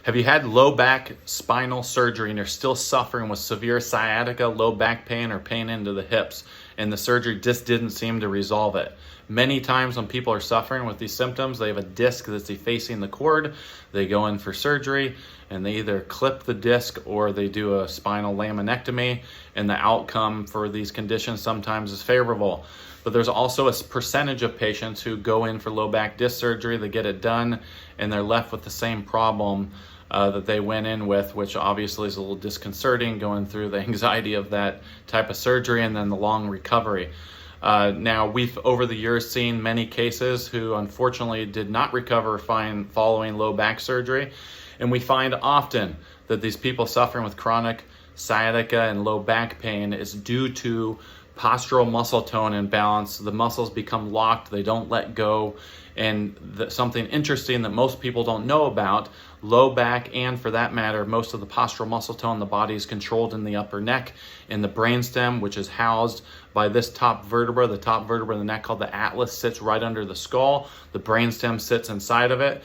Have you had low back spinal surgery and you're still suffering with severe sciatica, low back pain, or pain into the hips, and the surgery just didn't seem to resolve it? Many times when people are suffering with these symptoms, they have a disc that's effacing the cord. They go in for surgery and they either clip the disc or they do a spinal laminectomy, and the outcome for these conditions sometimes is favorable. But there's also a percentage of patients who go in for low back disc surgery, they get it done, and they're left with the same problem that they went in with, which obviously is a little disconcerting, going through the anxiety of that type of surgery and then the long recovery. Now, we've over the years seen many cases who unfortunately did not recover fine following low back surgery, and we find often that these people suffering with chronic sciatica and low back pain is due to postural muscle tone imbalance. The muscles become locked, they don't let go. And something interesting that most people don't know about, low back, and for that matter, most of the postural muscle tone in the body is controlled in the upper neck, in the brainstem, which is housed by this top vertebra. The top vertebra of the neck, called the atlas, sits right under the skull. The brainstem sits inside of it.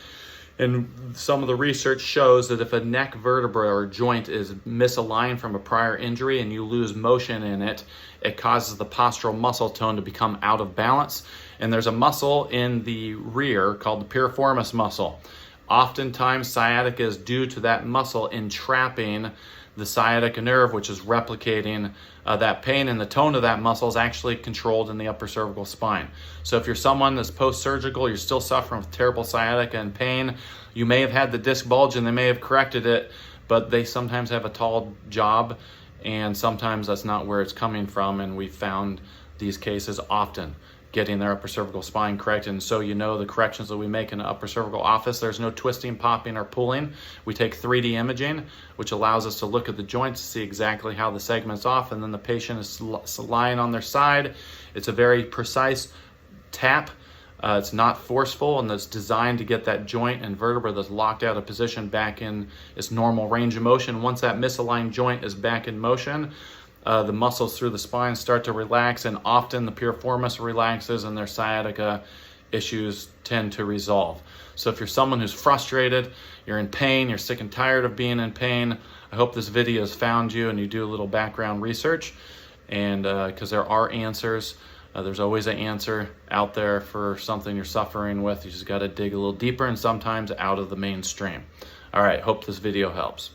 And some of the research shows that if a neck vertebra or joint is misaligned from a prior injury and you lose motion in it, it causes the postural muscle tone to become out of balance. And there's a muscle in the rear called the piriformis muscle. Oftentimes, sciatica is due to that muscle entrapping the sciatica nerve, which is replicating that pain, and the tone of that muscle is actually controlled in the upper cervical spine. So if you're someone that's post-surgical, you're still suffering with terrible sciatica and pain, you may have had the disc bulge and they may have corrected it, but they sometimes have a tall job, and sometimes that's not where it's coming from, and we've found these cases often getting their upper cervical spine corrected. And so, you know, the corrections that we make in the upper cervical office, there's no twisting, popping, or pulling. We take 3D imaging, which allows us to look at the joints to see exactly how the segment's off, and then the patient is lying on their side. It's a very precise tap. It's not forceful, and it's designed to get that joint and vertebra that's locked out of position back in its normal range of motion. Once that misaligned joint is back in motion, the muscles through the spine start to relax, and often the piriformis relaxes and their sciatica issues tend to resolve. So if you're someone who's frustrated, you're in pain, you're sick and tired of being in pain, I hope this video has found you and you do a little background research, and because there are answers. There's always an answer out there for something you're suffering with. You just got to dig a little deeper and sometimes out of the mainstream. All right, hope this video helps.